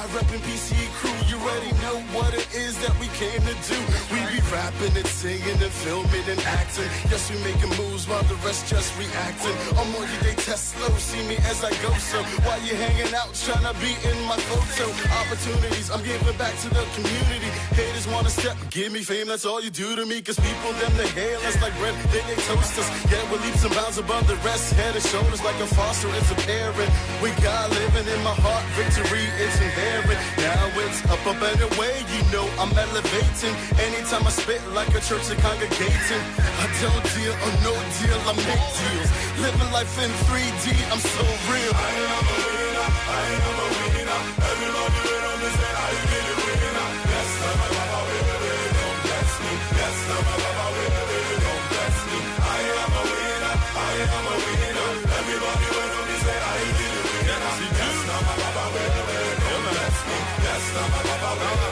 reppin' PC crew. You already know what it is that we came to do. We be rapping and singing and filming and acting. Yes, we making moves while the rest just reacting. I'm on you, they test slow, see me as I go. So while you hanging out, trying to be in my photo. Opportunities, I'm giving back to the community. Haters wanna step, give me fame, that's all you do to me. Cause people, them, they hail us like bread, they toast us. Yeah, we're leaps and bounds above the rest. Head and shoulders like a foster, it's a parent. We got living in my heart, victory, it's inherent. Now it's up and away, you know I'm elevating. Anytime I spit like a church and congregating. I don't deal or no deal, I make deals. Living life in 3D, I'm so real. I am a winner, I am a winner. Everybody win on this and I get it winner. Yes, I'm a baba winner, don't bless me. Yes, I'm a baba winner, don't bless me. I am a winner, I am a winner. Everybody win on this and I get it winner. Yes, I'm a baba winner, don't bless me. Yes, I'm a baba winner.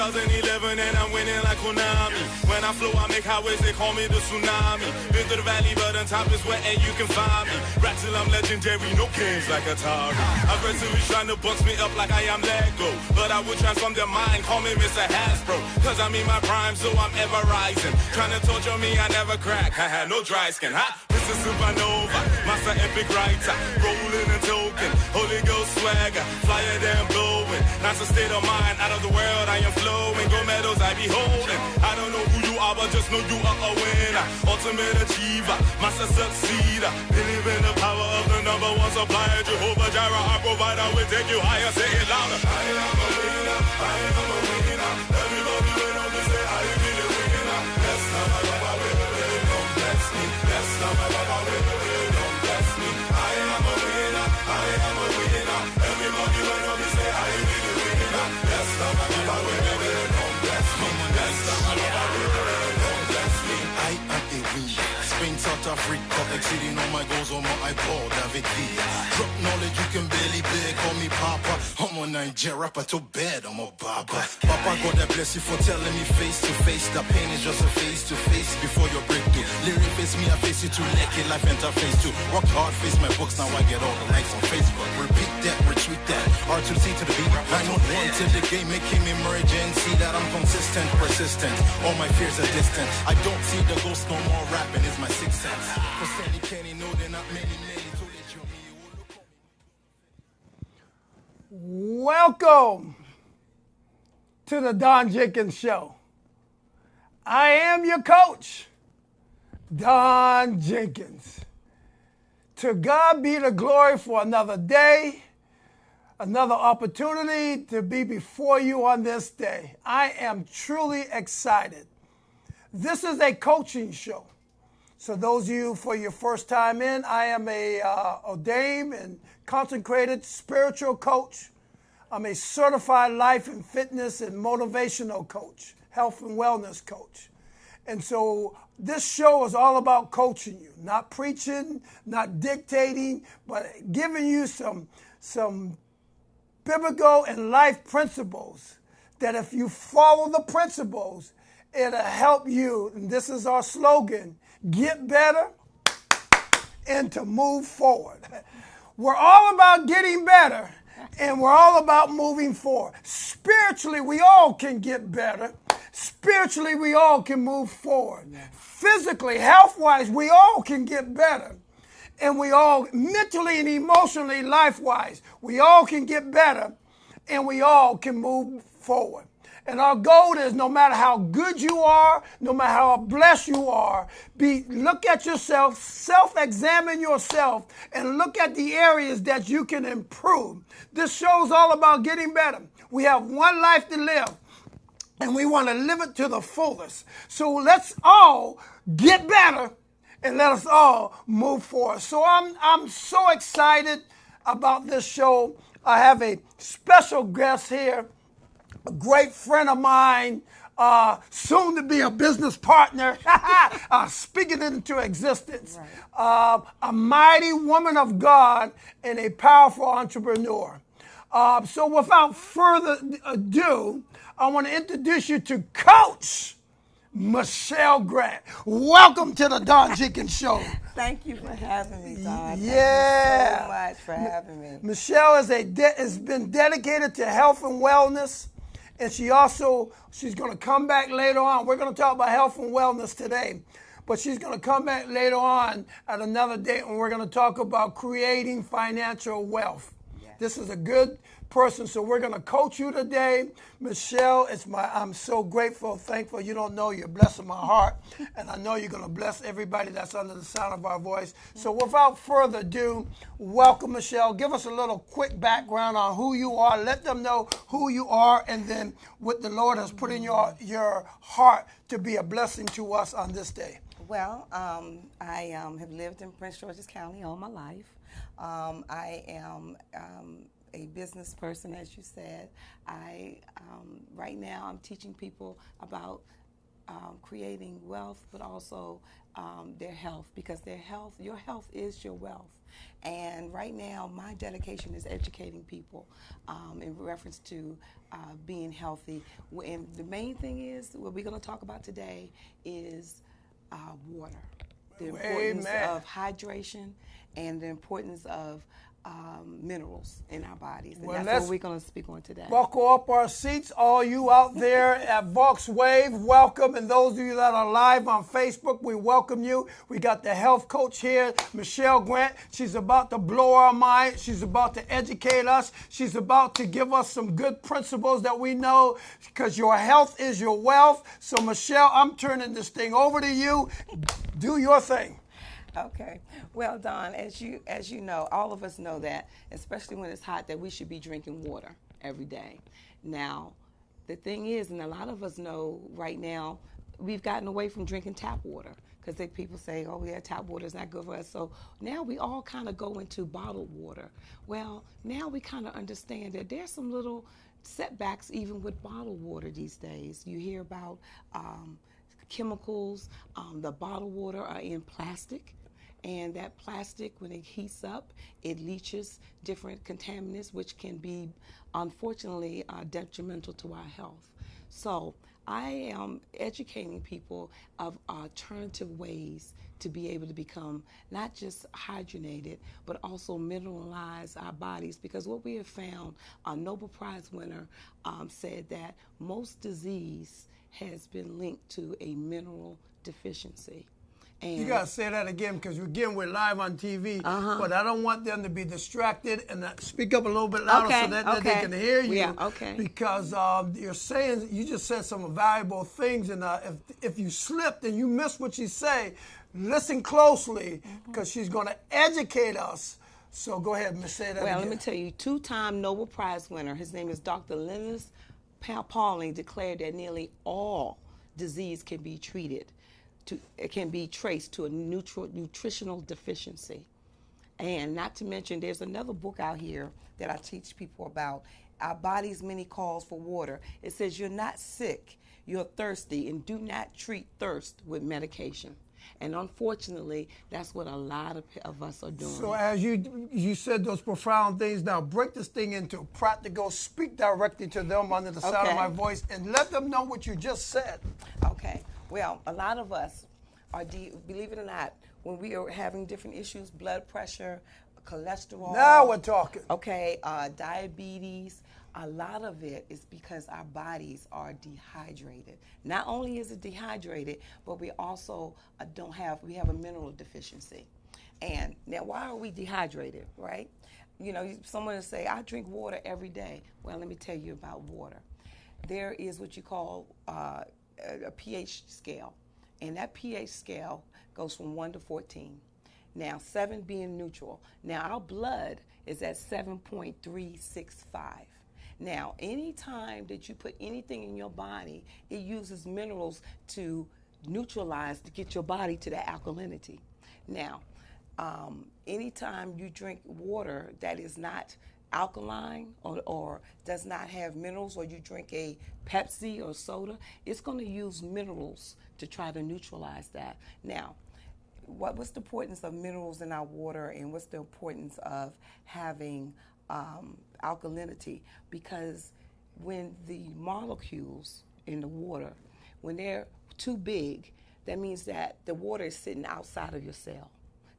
2011 and I'm winning like Konami. When I flow, I make highways, they call me the tsunami. Been to the valley, but on top is where and you can find me. Rap till I'm legendary, no games like Atari. Aggressively trying to box me up like I am Lego. But I would transform their mind, call me Mr. Hasbro. Cause I'm in my prime, so I'm ever rising. Trying to torture me, I never crack. I had no dry skin, huh? Mr. Supernova, master epic writer. Rolling and token, Holy Ghost swagger. Flyer than blowing, that's a state of mind. Out of the world, I am flowing, gold medals I be holding. I don't know who you are, but just know you are a winner. Ultimate achiever, master succeeder. Believe in the power of the number one supplier. Jehovah Jireh, our provider, will take you higher. Say it louder. I am a winner, I am a winner. Everybody win on this, say I am a winner. Yes, I'm a baba winner, don't bless me. Yes, I'm a baba winner, don't bless me. I am a winner, I am a winner. Everybody win on this, say I am a winner. Yes, I'm a baba winner, don't bless me. Yes, I'm a baba winner, don't bless me. I am a winner. Spain, South Africa, exceeding all my goals on my iPod, David V. Drop knowledge, you can barely bear, call me Papa. I'm a Niger rapper to bed, I'm a baba. Papa, God I bless you for telling me face to face. That pain is just a face to face before your breakthrough. Lyric face me, I face it too. Naked life interface too. Work hard, face my books, now I get all the likes on Facebook. Repeat that, retweet that. R2C to the beat. 911 to the game, making me merge and see that I'm consistent, persistent. All my fears are distant. I don't see the ghost no more, rapping is my sixth sense. For Sandy Kenny, know they're not many. Welcome to the Don Jenkins Show. I am your coach, Don Jenkins. To God be the glory for another day, another opportunity to be before you on this day. I am truly excited. This is a coaching show. So those of you for your first time in, I am a ordained and consecrated spiritual coach. I'm a certified life and fitness and motivational coach, health and wellness coach. And so this show is all about coaching you, not preaching, not dictating, but giving you some biblical and life principles that if you follow the principles, it'll help you. And this is our slogan, get better and to move forward. We're all about getting better and we're all about moving forward. Spiritually, we all can get better. Spiritually, we all can move forward. Physically, health-wise, we all can get better. And we all, mentally and emotionally, life-wise, we all can get better and we all can move forward. And our goal is no matter how good you are, no matter how blessed you are, look at yourself, self-examine yourself, and look at the areas that you can improve. This show is all about getting better. We have one life to live, and we want to live it to the fullest. So let's all get better, and let us all move forward. So I'm so excited about this show. I have a special guest here, a great friend of mine, soon to be a business partner, speaking it into existence. Right. A mighty woman of God and a powerful entrepreneur. So without further ado, I want to introduce you to Coach Michelle Grant. Welcome to the Don Jenkins Show. Thank you for having me, Don. Yeah. Thank you so much for having me. Michelle has been dedicated to health and wellness, and she's going to come back later on. We're going to talk about health and wellness today, but she's going to come back later on at another date, and we're going to talk about creating financial wealth. Yes. This is a good person, so we're going to coach you today. Michelle, I'm so grateful, thankful. You don't know, you're blessing my heart, and I know you're going to bless everybody that's under the sound of our voice. So without further ado, welcome, Michelle. Give us a little quick background on who you are. Let them know who you are, and then what the Lord has put in your heart to be a blessing to us on this day. Well, I have lived in Prince George's County all my life. I am a business person, as you said. Right now I'm teaching people about creating wealth, but also their health, because your health is your wealth. And right now my dedication is educating people in reference to being healthy. And the main thing is, what we're going to talk about today is water. The importance of hydration and the importance of minerals in our bodies. And that's what we're going to speak on today. Buckle up our seats, all you out there at Vox Wave, welcome. And those of you that are live on Facebook, we welcome you. We got the health coach here, Michelle Grant. She's about to blow our mind. She's about to educate us. She's about to give us some good principles that we know, because your health is your wealth. So, Michelle, I'm turning this thing over to you. Do your thing. Okay. Well, Don, as you know, all of us know that, especially when it's hot, that we should be drinking water every day. Now, the thing is, and a lot of us know right now, we've gotten away from drinking tap water, because people say, oh, yeah, tap water is not good for us. So now we all kind of go into bottled water. Well, now we kind of understand that there's some little setbacks even with bottled water these days. You hear about chemicals. The bottled water are in plastic. And that plastic, when it heats up, it leaches different contaminants, which can be, unfortunately, detrimental to our health. So I am educating people of alternative ways to be able to become not just hydrogenated, but also mineralize our bodies. Because what we have found, a Nobel Prize winner said that most disease has been linked to a mineral deficiency. And you got to say that again, because again, we're live on TV, but I don't want them to be distracted, and speak up a little bit louder so that they can hear you. Yeah, okay. Because you just said some valuable things, and if you slipped and you missed what you say, listen closely, because she's going to educate us. So go ahead and say that again. Let me tell you, 2-time Nobel Prize winner, his name is Dr. Linus Pauling, declared that nearly all disease can be treated. It can be traced to a nutritional deficiency. And not to mention, there's another book out here that I teach people about, Our Body's Many Calls for Water. It says you're not sick, you're thirsty, and do not treat thirst with medication. And unfortunately, that's what a lot of us are doing. So as you said those profound things, now break this thing into practical, speak directly to them under the sound of my voice, and let them know what you just said. Okay. Well, a lot of us are, believe it or not, when we are having different issues, blood pressure, cholesterol. Now we're talking. Okay, diabetes. A lot of it is because our bodies are dehydrated. Not only is it dehydrated, but we also we have a mineral deficiency. And now, why are we dehydrated, right? You know, someone will say, I drink water every day. Well, let me tell you about water. There is what you call a pH scale, and that pH scale goes from 1 to 14. Now, 7 being neutral. Now, our blood is at 7.365. Now, anytime that you put anything in your body, it uses minerals to neutralize, to get your body to that alkalinity. Now, anytime you drink water that is not alkaline or does not have minerals, or you drink a Pepsi or soda, it's going to use minerals to try to neutralize that. Now, what's the importance of minerals in our water, and what's the importance of having alkalinity? Because when the molecules in the water, when they're too big, that means that the water is sitting outside of your cell.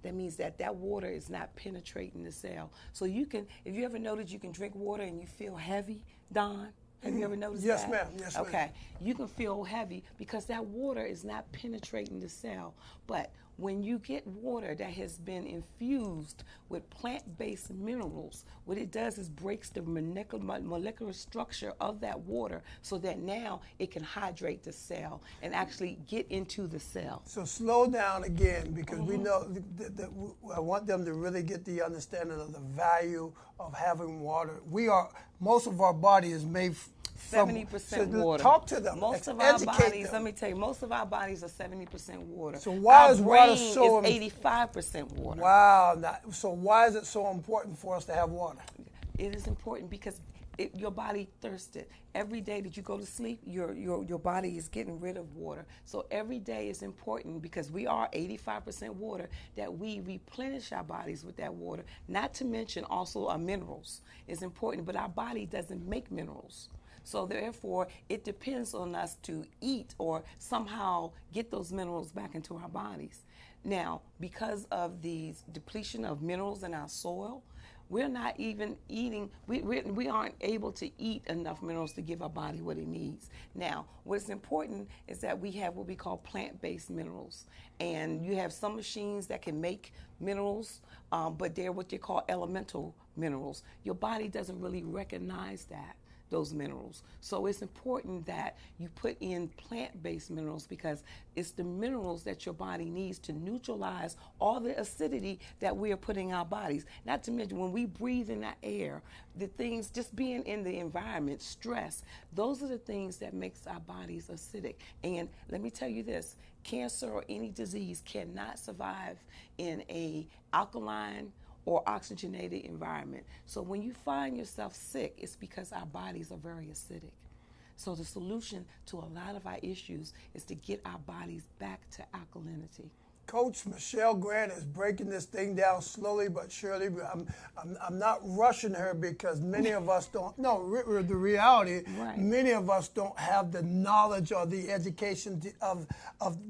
That means that that water is not penetrating the cell. So you can, if you ever noticed you can drink water and you feel heavy, Don, have you ever noticed Yes, that? ma'am. Yes, ma'am. Okay. You can feel heavy because that water is not penetrating the cell. But when you get water that has been infused with plant-based minerals, what it does is breaks the molecular structure of that water so that now it can hydrate the cell and actually get into the cell. So slow down again, because we know that I want them to really get the understanding of the value of having water. Most of our body is made 70% water. Talk to them. Most of our educate bodies, them. let me tell you, most of our bodies are 70% water. So why our is water brain so is 85% water. Wow. So why is it so important for us to have water? It is important because your body thirsted. Every day that you go to sleep, your body is getting rid of water. So every day is important because we are 85% water, that we replenish our bodies with that water. Not to mention also our minerals is important, but our body doesn't make minerals. So therefore, it depends on us to eat or somehow get those minerals back into our bodies. Now, because of the depletion of minerals in our soil, we're not even eating, we aren't able to eat enough minerals to give our body what it needs. Now, what's important is that we have what we call plant-based minerals. And you have some machines that can make minerals, but they're what they call elemental minerals. Your body doesn't really recognize those minerals. So it's important that you put in plant-based minerals because it's the minerals that your body needs to neutralize all the acidity that we are putting in our bodies. Not to mention when we breathe in that air, the things, just being in the environment, stress, those are the things that makes our bodies acidic. And let me tell you this, cancer or any disease cannot survive in a alkaline or oxygenated environment. So when you find yourself sick, it's because our bodies are very acidic. So the solution to a lot of our issues is to get our bodies back to alkalinity. Coach Michelle Grant is breaking this thing down slowly but surely. I'm not rushing her because many of us don't. No, the reality, Right. Many of us don't have the knowledge or the education of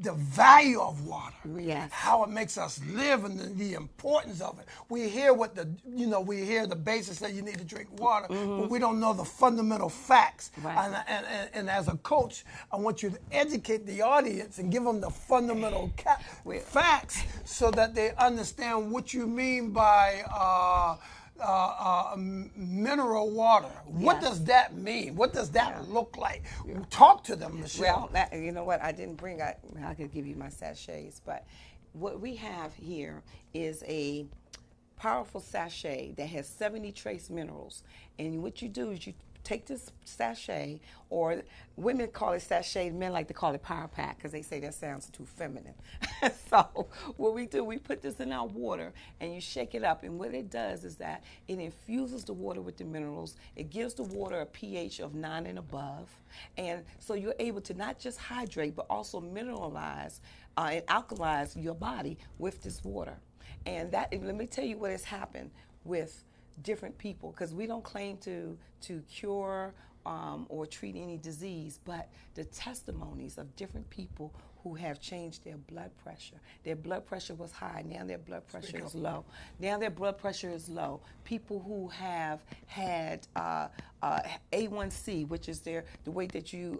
the value of water. Yes. How it makes us live and the importance of it. We hear we hear the basics that you need to drink water, but we don't know the fundamental facts. Right. And as a coach, I want you to educate the audience and give them the fundamental facts so that they understand what you mean by mineral water. What Yes. does that mean? What does that look like? Talk to them, Michelle. Well, you know what? I didn't bring. I could give you my sachets, but what we have here is a powerful sachet that has 70 trace minerals. And what you do is you take this sachet, or women call it sachet, men like to call it power pack because they say that sounds too feminine. So what we do, we put this in our water and you shake it up, and what it does is that it infuses the water with the minerals. It gives the water a pH of 9 and above, and so you're able to not just hydrate but also mineralize and alkalize your body with this water. And that, let me tell you what has happened with different people, because we don't claim to cure or treat any disease, but the testimonies of different people who have changed their blood pressure. Their blood pressure was high, now their blood pressure is low. Now their blood pressure is low. People who have had A1C, which is the way that you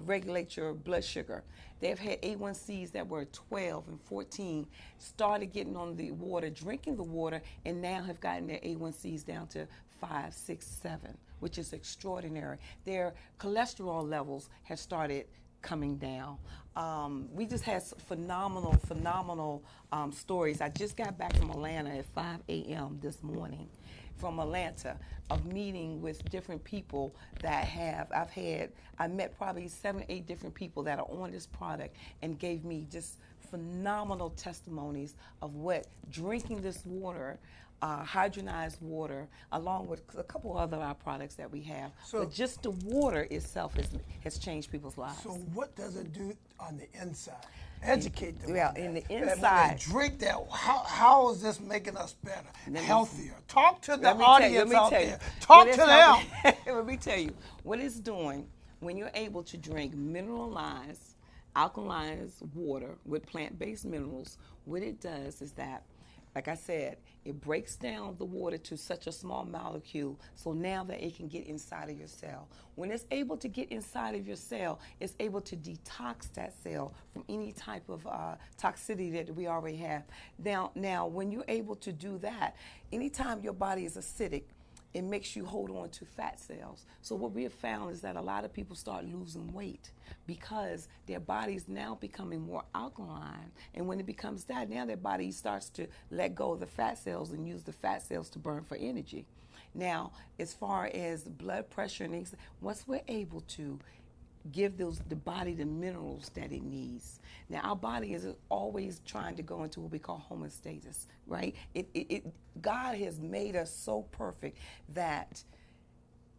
regulate your blood sugar. They've had A1Cs that were 12 and 14, started getting on the water, drinking the water, and now have gotten their A1Cs down to 5, 6, 7, which is extraordinary. Their cholesterol levels have started coming down. We just had phenomenal stories. I just got back from Atlanta at 5 a.m. this morning. From Atlanta, of meeting with different people that I met probably 7 or 8 different people that are on this product and gave me just phenomenal testimonies of what drinking this water, hydrogenized water, along with a couple other our products that we have. But just the water itself has changed people's lives. So what does it do on the inside? Educate them. Well, in the When inside, they drink that, how is this making us better, healthier? Talk to the let me audience tell out you. there. Talk to them. Let me tell you what it's doing. when you're able to drink mineralized, alkalized water with plant-based minerals, what it does is that, like I said, it breaks down the water to such a small molecule so now that it can get inside of your cell. When it's able to get inside of your cell, it's able to detox that cell from any type of toxicity that we already have. Now, when you're able to do that, anytime your body is acidic, it makes you hold on to fat cells. So what we have found is that a lot of people start losing weight because their body's now becoming more alkaline. And when it becomes that, now their body starts to let go of the fat cells and use the fat cells to burn for energy. Now, as far as blood pressure and things, once we're able to give the body the minerals that it needs. Now, our body is always trying to go into what we call homeostasis, right? God has made us so perfect that,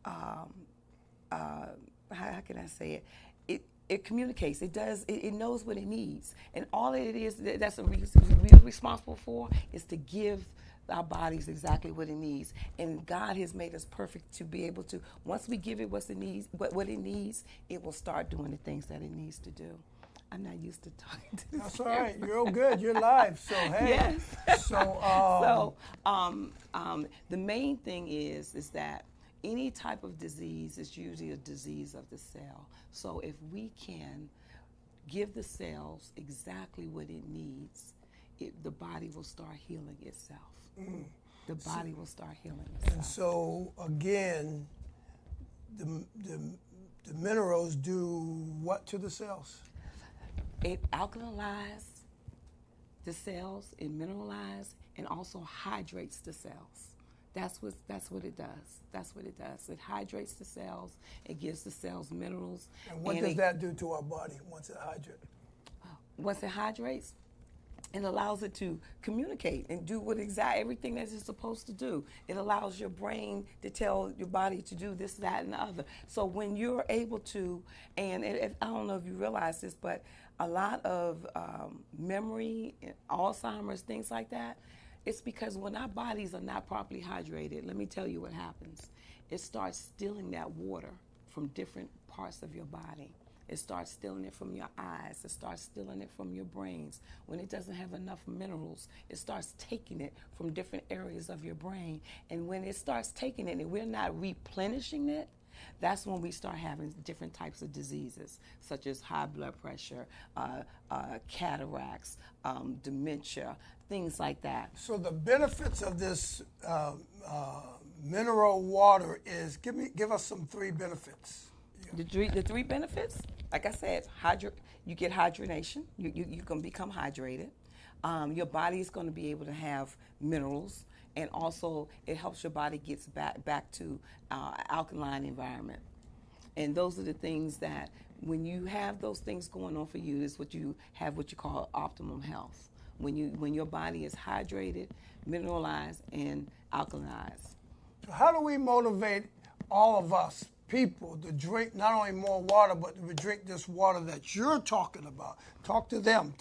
how can I say it? It communicates. It does. It knows what it needs, and all it is that's we're responsible for is to give our bodies exactly what it needs. And God has made us perfect to be able to, once we give it what it needs, it will start doing the things that it needs to do. I'm not used to talking to this. That's all right. You're all good. You're live. So, hey. Yes. So, the main thing is that any type of disease is usually a disease of the cell. So if we can give the cells exactly what it needs, the body will start healing itself. The body will start healing itself. And so, again, the minerals do what to the cells? It alkalizes the cells, it mineralizes, and also hydrates the cells. That's what it does. That's what it does. It hydrates the cells. It gives the cells minerals. And what does that do to our body once it hydrates? Once it hydrates, it allows it to communicate and do everything that it's supposed to do. It allows your brain to tell your body to do this, that, and the other. So when you're able to, and I don't know if you realize this, but a lot of memory, Alzheimer's, things like that, it's because when our bodies are not properly hydrated, let me tell you what happens. It starts stealing that water from different parts of your body. It starts stealing it from your eyes. It starts stealing it from your brains. When it doesn't have enough minerals, it starts taking it from different areas of your brain. And when it starts taking it and we're not replenishing it, that's when we start having different types of diseases, such as high blood pressure, cataracts, dementia, things like that. So the benefits of this mineral water is, give us some 3 benefits. The three benefits, like I said, you get hydration. You can become hydrated. Your body is going to be able to have minerals, and also it helps your body gets back to alkaline environment. And those are the things that when you have those things going on for you, is what you have what you call optimum health. When your body is hydrated, mineralized, and alkalized. So how do we motivate all of us people to drink not only more water, but to drink this water that you're talking about? Talk to them,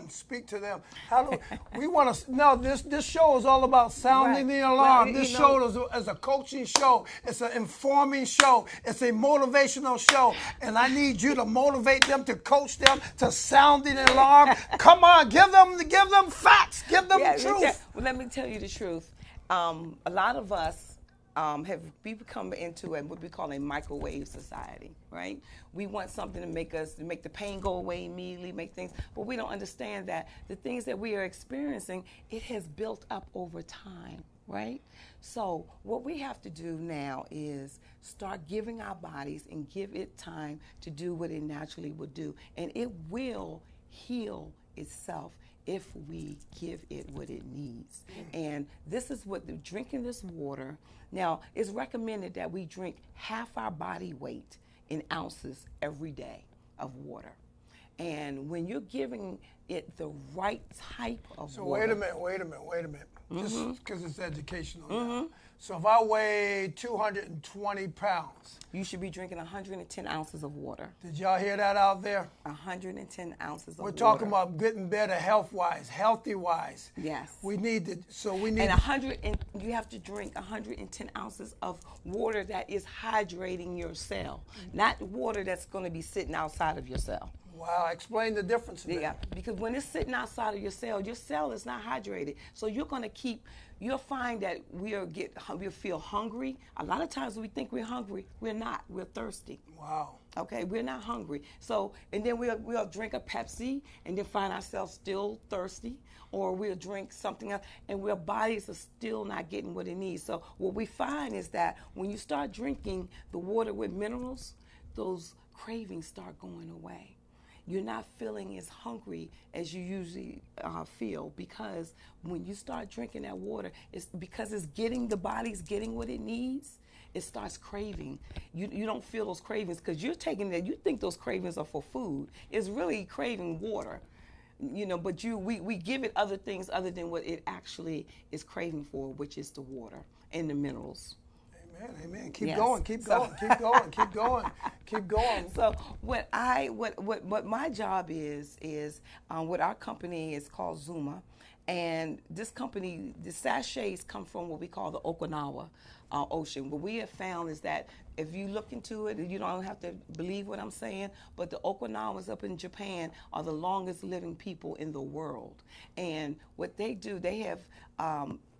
speak to them. How do we want to? No, this show is all about sounding the alarm. This show is a coaching show. It's an informing show. It's a motivational show, and I need you to motivate them, to coach them, to sound the alarm. Come on, give them facts, give them the truth. Well, let me tell you the truth. A lot of us have become into what we call a microwave society, right? We want something to make the pain go away immediately, make things, but we don't understand that the things that we are experiencing, it has built up over time, right? So what we have to do now is start giving our bodies and give it time to do what it naturally would do, and it will heal itself if we give it what it needs. And this is what drinking this water. Now, it's recommended that we drink half our body weight in ounces every day of water. And when you're giving it the right type of water. So wait a minute. Just because it's educational now. So if I weigh 220 pounds. You should be drinking 110 ounces of water. Did y'all hear that out there? 110 ounces of water. We're talking about getting better health-wise, healthy-wise. Yes. We need to, And you have to drink 110 ounces of water that is hydrating your cell, not water that's going to be sitting outside of your cell. Wow, explain the difference. Yeah, because when it's sitting outside of your cell is not hydrated. So you'll find that we'll feel hungry. A lot of times we think we're hungry. We're not. We're thirsty. Wow. Okay, we're not hungry. So, and then we'll drink a Pepsi and then find ourselves still thirsty, or we'll drink something else and our bodies are still not getting what it needs. So what we find is that when you start drinking the water with minerals, those cravings start going away. You're not feeling as hungry as you usually feel, because when you start drinking that water, it's because the body's getting what it needs. It starts craving. You don't feel those cravings because you're taking that. You think those cravings are for food. It's really craving water, But we give it other things other than what it actually is craving for, which is the water and the minerals. Amen. Keep going. Keep going. So what my job is what our company is called Zuma, and this company, the sachets come from what we call the Okinawa Ocean. What we have found is that if you look into it, you don't have to believe what I'm saying, but the Okinawas up in Japan are the longest living people in the world. And what they do, they have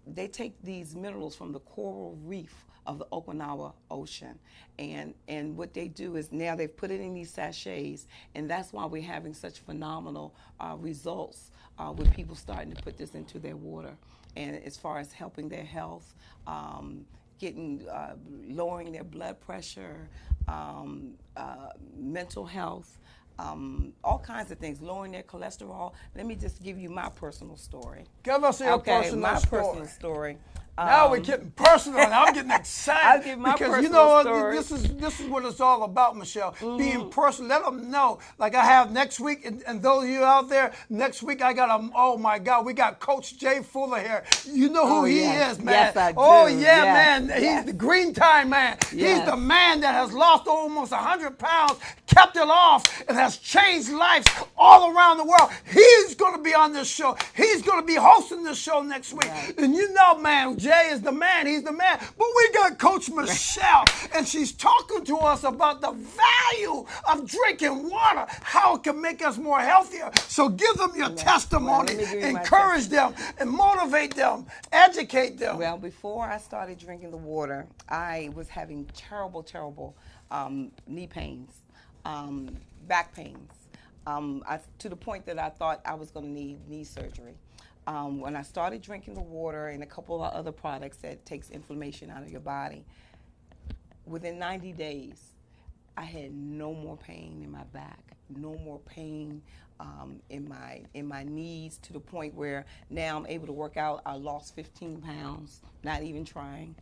they take these minerals from the coral reef of the Okinawa Ocean. And what they do is now they've put it in these sachets, and that's why we're having such phenomenal results with people starting to put this into their water. And as far as helping their health, lowering their blood pressure, mental health, all kinds of things, lowering their cholesterol. Let me just give you my personal story. Give us your personal story. Now we're getting personal, and I'm getting excited. I'll give my because personal story. This is what it's all about, Michelle. Being personal. Let them know. Like I have next week, and those of you out there, next week I got oh my God, we got Coach Jay Fuller here. You know who he is, man. Yes, I do. Oh yeah, yes. man. He's the green time man. Yes. He's the man that has lost almost 100 pounds, kept it off, and has changed lives all around the world. He's going to be on this show. He's going to be hosting this show next week. Right. And you know, man, Jay is the man. He's the man. But we got Coach Michelle, and she's talking to us about the value of drinking water, how it can make us more healthier. So give them your testimony, encourage them, and motivate them, educate them. Well, before I started drinking the water, I was having terrible, terrible knee pains, back pains, to the point that I thought I was going to need knee surgery. When I started drinking the water and a couple of other products that takes inflammation out of your body, within 90 days, I had no more pain in my back, no more pain in my knees, to the point where now I'm able to work out. I lost 15 pounds, not even trying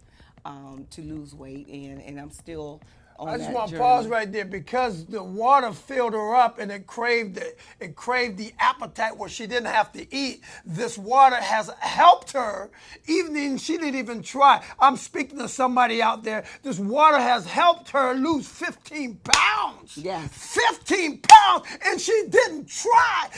to lose weight, and I'm still I just want to pause right there, because the water filled her up and it craved the appetite where she didn't have to eat. This water has helped her, even she didn't even try. I'm speaking to somebody out there. This water has helped her lose 15 pounds. Yes. 15 pounds, and she didn't try.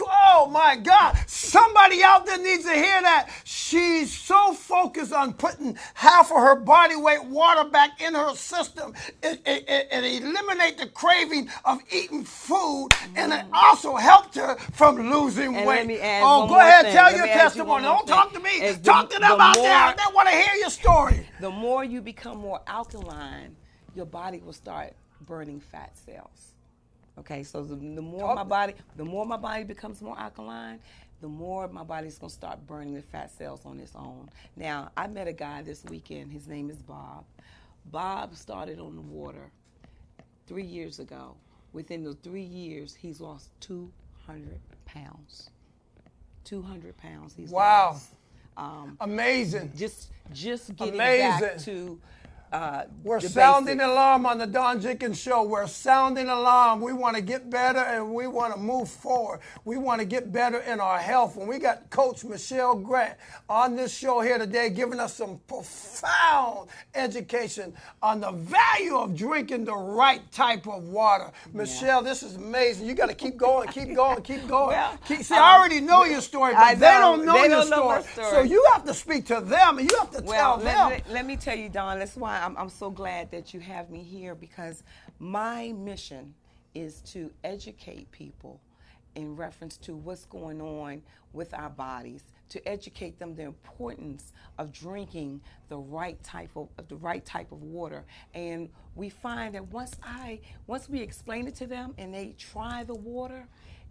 Oh my God. Somebody out there needs to hear that. She's so focused on putting half of her body weight water back in her system. It eliminated the craving of eating food, and it also helped her from losing weight. Let me add go ahead, tell your testimony. Don't talk to me. Talk to them out there. They want to hear your story. The more you become more alkaline, your body will start burning fat cells. Okay, so the more my body becomes more alkaline, the more my body's going to start burning the fat cells on its own. Now, I met a guy this weekend. His name is Bob. Bob started on the water 3 years ago. Within the 3 years, he's lost 200 pounds. 200 pounds he's wow. lost. Amazing. Just getting back to We're the sounding basics. alarm on the Don Jenkins Show. We're sounding alarm. We want to get better and we want to move forward. We want to get better in our health. And we got Coach Michelle Grant on this show here today giving us some profound education on the value of drinking the right type of water. Michelle, this is amazing. You got to keep going, keep going, keep going. Well, See, I already know your story, but they don't know your story. So you have to speak to them and you have to tell them. Let me tell you, Don, that's why I'm so glad that you have me here, because my mission is to educate people in reference to what's going on with our bodies, to educate them the importance of drinking the right type of water. And we find that once we explain it to them and they try the water,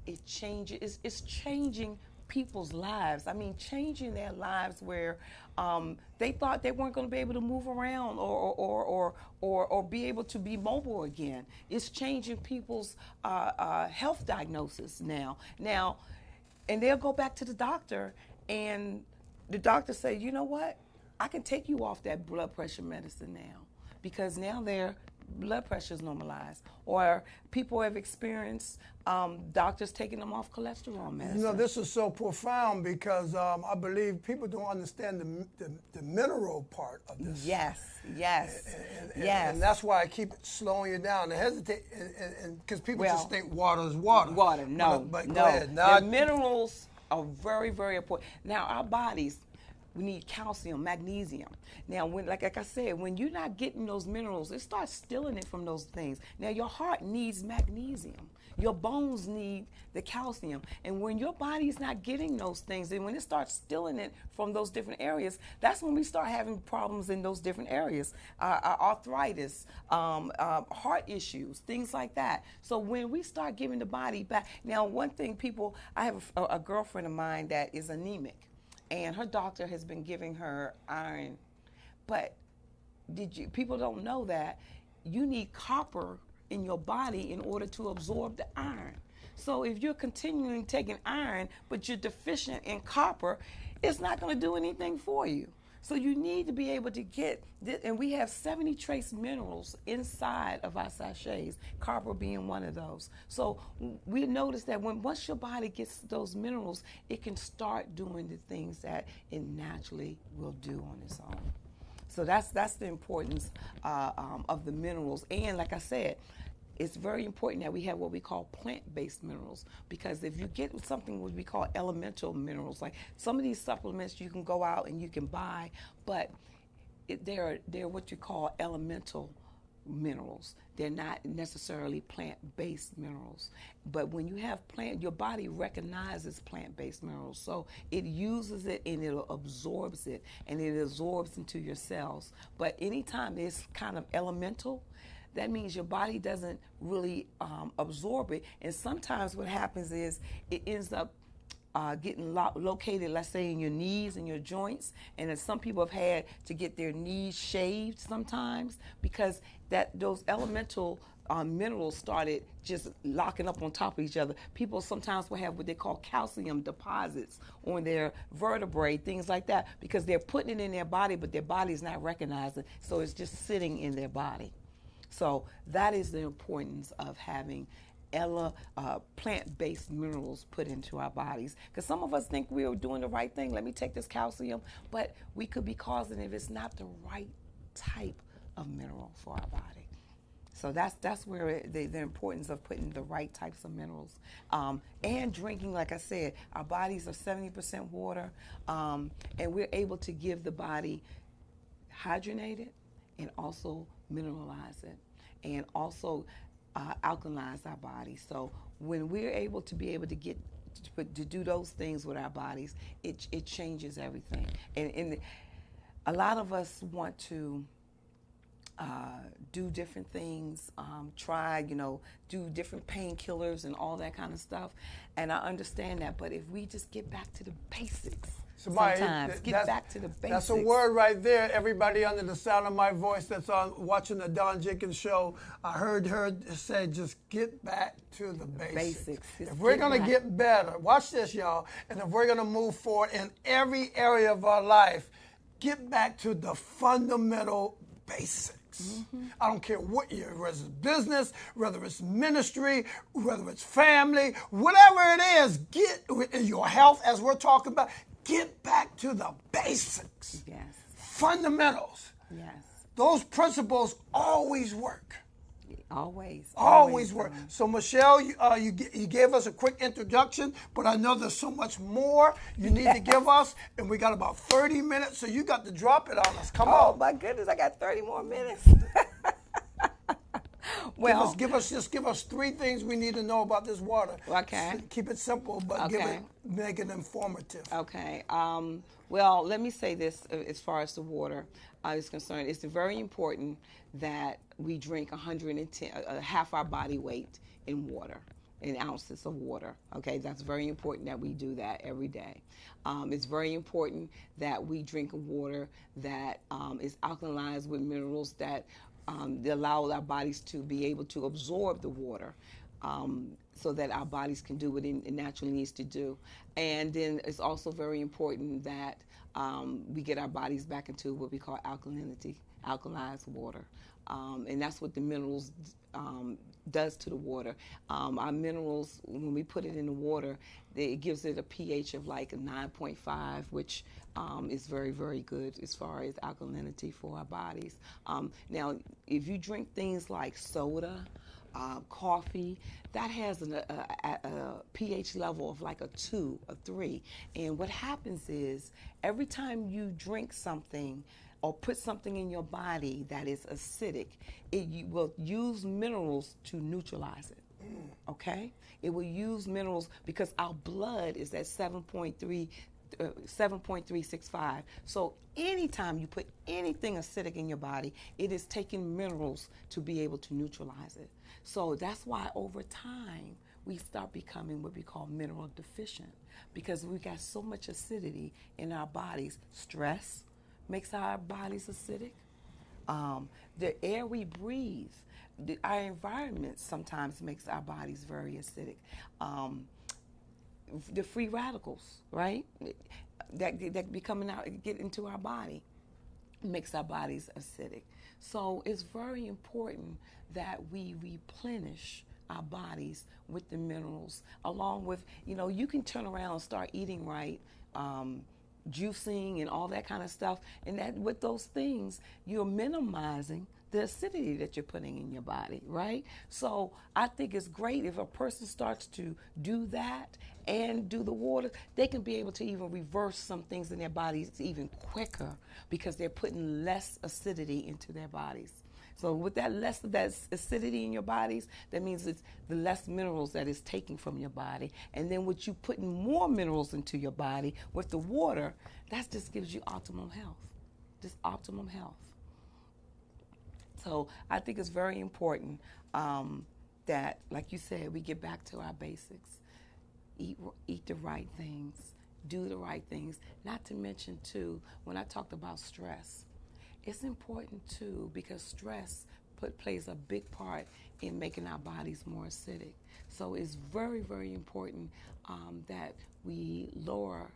it changes. It's changing people's lives. I mean, changing their lives where they thought they weren't going to be able to move around or be able to be mobile again. It's changing people's health diagnosis now. And they'll go back to the doctor, and the doctor say, you know what? I can take you off that blood pressure medicine now, because now their blood pressure is normalized. Or people have experienced doctors taking them off cholesterol medicine. You know, this is so profound because I believe people don't understand the mineral part of this. Yes. And that's why I keep slowing you down and hesitate, because people just think water is water. Water, no. But no. go ahead. The minerals are very, very important. Now, our bodies, we need calcium, magnesium. Now, like I said, when you're not getting those minerals, it starts stealing it from those things. Now, your heart needs magnesium. Your bones need the calcium. And when your body's not getting those things, and when it starts stealing it from those different areas, that's when we start having problems in those different areas. Arthritis, heart issues, things like that. So when we start giving the body back, now one thing I have a girlfriend of mine that is anemic, and her doctor has been giving her iron. But people don't know that you need copper in your body in order to absorb the iron. So if you're continuing taking iron, but you're deficient in copper, it's not going to do anything for you. So you need to be able to get this, and we have 70 trace minerals inside of our sachets, copper being one of those. So we notice that once your body gets those minerals, it can start doing the things that it naturally will do on its own. So that's the importance of the minerals. And like I said, it's very important that we have what we call plant-based minerals, because if you get something what we call elemental minerals, like some of these supplements you can go out and you can buy, but they're what you call elemental minerals. They're not necessarily plant-based minerals. But when you have your body recognizes plant-based minerals, so it uses it and it absorbs it, and it absorbs into your cells. But anytime it's kind of elemental, that means your body doesn't really absorb it. And sometimes what happens is it ends up getting located, let's say, in your knees and your joints. And then some people have had to get their knees shaved sometimes because those elemental minerals started just locking up on top of each other. People sometimes will have what they call calcium deposits on their vertebrae, things like that, because they're putting it in their body, but their body's not recognizing it. So it's just sitting in their body. So that is the importance of having plant-based minerals put into our bodies. Because some of us think we are doing the right thing. Let me take this calcium, but we could be causing it if it's not the right type of mineral for our body. So that's where the importance of putting the right types of minerals. And drinking, like I said, our bodies are 70% water, and we're able to give the body hydrated and also mineralize it, and also alkalize our body. So when we're able to get to do those things with our bodies, it changes everything. And a lot of us want to do different things, do different painkillers and all that kind of stuff. And I understand that, but if we just get back to the basics, get back to the basics. That's a word right there. Everybody under the sound of my voice that's watching the Don Jenkins Show, I heard her say, just get back to the basics. If we're going to get better, watch this, y'all, and if we're going to move forward in every area of our life, get back to the fundamental basics. I don't care what you're, whether it's business, whether it's ministry, whether it's family, whatever it is, get your health, as we're talking about, get back to the basics. Yes. Fundamentals. Yes. Those principles always work. Always work. So Michelle, you gave us a quick introduction, but I know there's so much more you need to give us, and we got about 30 minutes, so you got to drop it on us. Come on. Oh my goodness, I got 30 more minutes. Well, give us 3 things we need to know about this water. Okay. Keep it simple, but make it informative. Okay. Well, let me say this as far as the water is concerned. It's very important that we drink 110, half our body weight in water, in ounces of water. Okay, that's very important that we do that every day. It's very important that we drink water that is alkalized with minerals that allow our bodies to be able to absorb the water. So that our bodies can do what it naturally needs to do. And then it's also very important that we get our bodies back into what we call alkalinity, alkalized water. And that's what the minerals does to the water. Our minerals, when we put it in the water, it gives it a pH of like a 9.5, which is very, very good as far as alkalinity for our bodies. Now, if you drink things like soda, coffee, that has a pH level of like a 2, a 3. And what happens is every time you drink something or put something in your body that is acidic, you will use minerals to neutralize it. Okay? It will use minerals because our blood is at 7.365. So anytime you put anything acidic in your body, it is taking minerals to be able to neutralize it. So that's why over time we start becoming what we call mineral deficient, because we got so much acidity in our bodies. Stress makes our bodies acidic. The air we breathe, our environment sometimes makes our bodies very acidic. The free radicals, right, that be coming out, get into our body, makes our bodies acidic. So it's very important that we replenish our bodies with the minerals, along with, you can turn around and start eating right, juicing and all that kind of stuff, and that with those things, you're minimizing the acidity that you're putting in your body, right? So I think it's great if a person starts to do that and do the water, they can be able to even reverse some things in their bodies even quicker because they're putting less acidity into their bodies. So with that less of that acidity in your bodies, that means it's the less minerals that is taking from your body. And then with you putting more minerals into your body with the water, that just gives you optimum health, just optimum health. So I think it's very important that, like you said, we get back to our basics. Eat the right things, do the right things. Not to mention, too, when I talked about stress, it's important, too, because stress plays a big part in making our bodies more acidic. So it's very, very important that we lower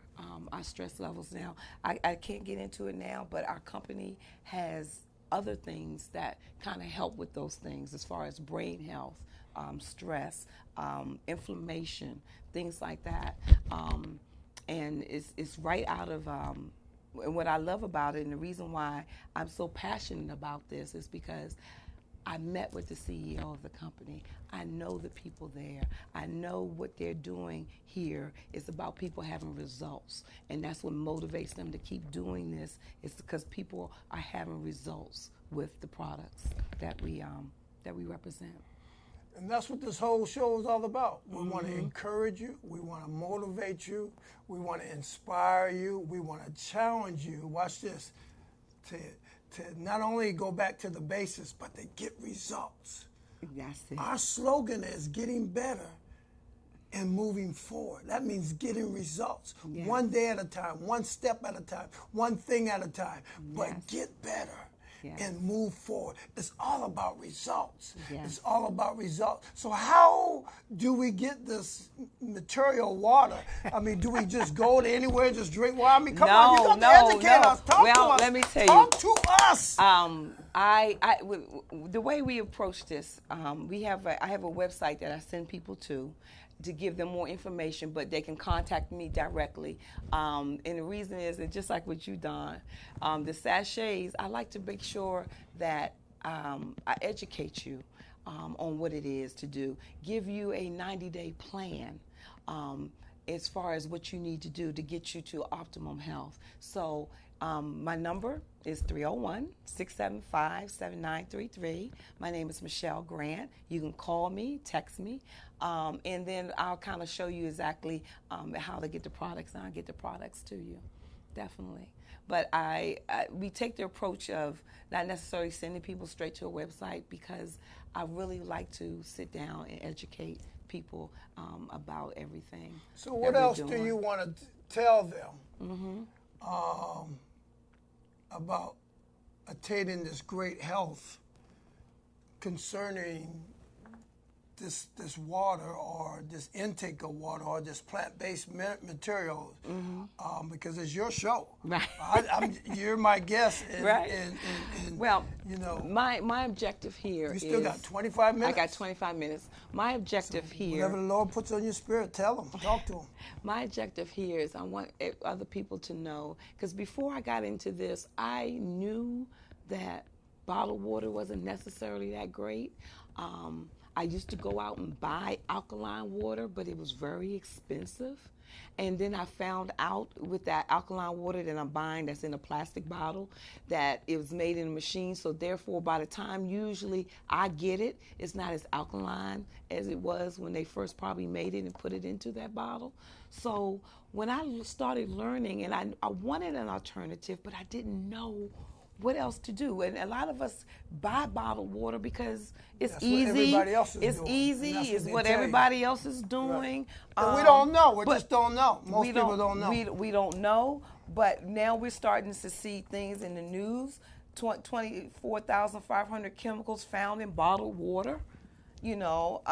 our stress levels now. I can't get into it now, but our company has other things that kind of help with those things as far as brain health, stress, inflammation, things like that. And it's right out of, and what I love about it, and the reason why I'm so passionate about this, is because I met with the CEO of the company. I know the people there. I know what they're doing here is about people having results. And that's what motivates them to keep doing this, is because people are having results with the products that we represent. And that's what this whole show is all about. We want to encourage you. We want to motivate you. We want to inspire you. We want to challenge you. Watch this. To not only go back to the basics, but to get results. That's it. Our slogan is getting better and moving forward. That means getting results. Yes. One day at a time, one step at a time, one thing at a time. But get better. Yes. and move forward. It's all about results. Yes. It's all about results. So how do we get this material water? I mean, do we just go to anywhere and just drink water? I mean, come on, you got to educate us. Talk to us. Let me tell Talk to us. The way we approach this, I have a website that I send people to give them more information, but they can contact me directly. And the reason is that just like with you, Don, the sachets, I like to make sure that I educate you on what it is to do, give you a 90-day plan as far as what you need to do to get you to optimum health. So my number is 301-675-7933. My name is Michelle Grant. You can call me, text me, and then I'll kind of show you exactly how to get the products, and I'll get the products to you, definitely. But we take the approach of not necessarily sending people straight to a website, because I really like to sit down and educate people about everything. So what else do you want to tell them about attaining this great health concerning this water, or this intake of water, or this plant-based material? Because it's your show. Right. You're my guest. And, right. And well, you know, my objective here is... You still got 25 minutes? I got 25 minutes. My objective here... Whatever the Lord puts on your spirit, tell them. Talk to them. My objective here is I want other people to know, because before I got into this, I knew that bottled water wasn't necessarily that great. I used to go out and buy alkaline water, but it was very expensive. And then I found out with that alkaline water that I'm buying that's in a plastic bottle that it was made in a machine. So therefore, by the time usually I get it, it's not as alkaline as it was when they first probably made it and put it into that bottle. So when I started learning, and I wanted an alternative, but I didn't know what else to do. And a lot of us buy bottled water because it's easy. It's easy. It's what everybody else is doing. Right. We don't know. We just don't know. Most people don't know. We don't know. But now we're starting to see things in the news. 24,500 chemicals found in bottled water. You know,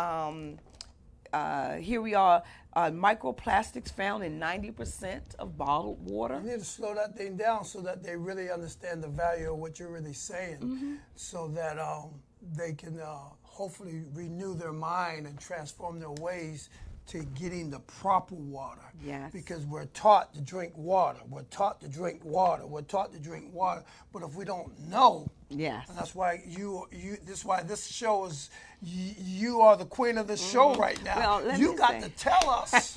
here we are. Microplastics found in 90% of bottled water. You need to slow that thing down so that they really understand the value of what you're really saying, so that they can hopefully renew their mind and transform their ways to getting the proper water. Yes. Because we're taught to drink water. We're taught to drink water. We're taught to drink water. But if we don't know, yes. And that's why this is why this show is. You are the queen of the show right now. Well, you got to tell us.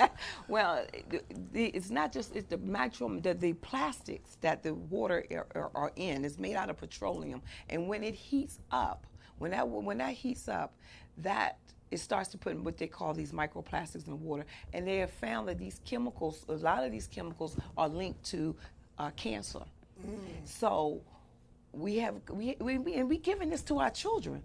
Well, it's not just the plastics that the water are in is made out of petroleum, and when it heats up, when that heats up, it starts to put what they call these microplastics in the water, and they have found that these chemicals, a lot of these chemicals, are linked to cancer. So we're giving this to our children.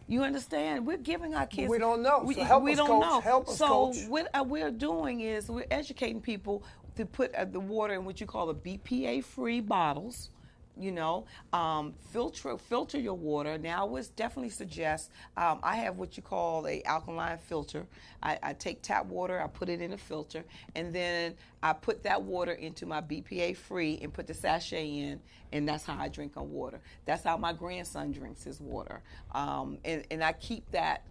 You understand? We're giving our kids. We don't know. So help us, Coach. Help us, Coach. So what we're doing is we're educating people to put the water in what you call the BPA-free bottles. You know, filter your water. Now, I would definitely suggest, I have what you call a alkaline filter. I take tap water, I put it in a filter, and then I put that water into my BPA free and put the sachet in, and that's how I drink on water. That's how my grandson drinks his water. And I keep that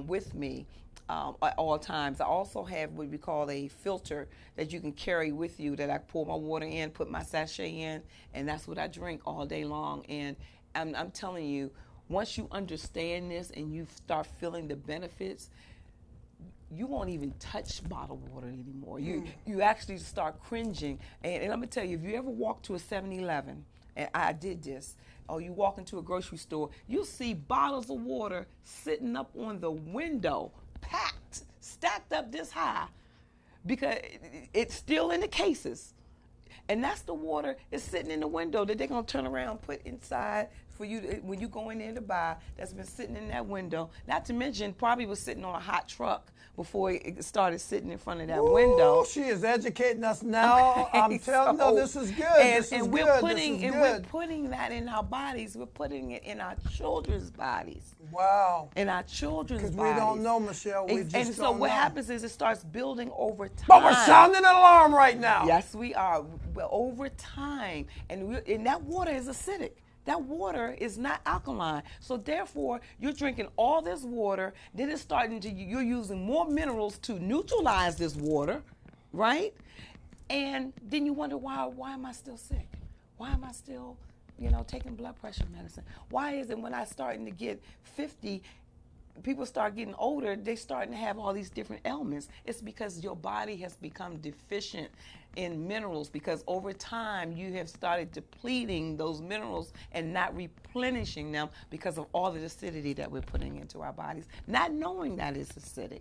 with me at all times. I also have what we call a filter that you can carry with you, that I pour my water in, put my sachet in, and that's what I drink all day long. And I'm telling you, once you understand this and you start feeling the benefits, you won't even touch bottled water anymore. You actually start cringing. And I'm going to tell you, if you ever walk to a 7-Eleven, and I did this, or you walk into a grocery store, you'll see bottles of water sitting up on the window, packed, stacked up this high, because it's still in the cases. And that's the water is sitting in the window that they're going to turn around and put inside for you to, when you go in there to buy, that's been sitting in that window. Not to mention, probably was sitting on a hot truck before it started sitting in front of that window. She is educating us now. Okay, I'm telling you, this is good. And we're putting that in our bodies. We're putting it in our children's bodies. Wow. In our children's bodies. Because we don't know, Michelle. We just and so don't what know. happens is it starts building over time. But we're sounding an alarm right now. Yes, we are. Well, over time, and that water is acidic. That water is not alkaline. So therefore, you're drinking all this water, then it's starting to, you're using more minerals to neutralize this water, right? And then you wonder, why am I still sick? Why am I still, taking blood pressure medicine? Why is it when I starting to get 50, people start getting older, they starting to have all these different ailments? It's because your body has become deficient in minerals, because over time you have started depleting those minerals and not replenishing them because of all the acidity that we're putting into our bodies, not knowing that it's acidic.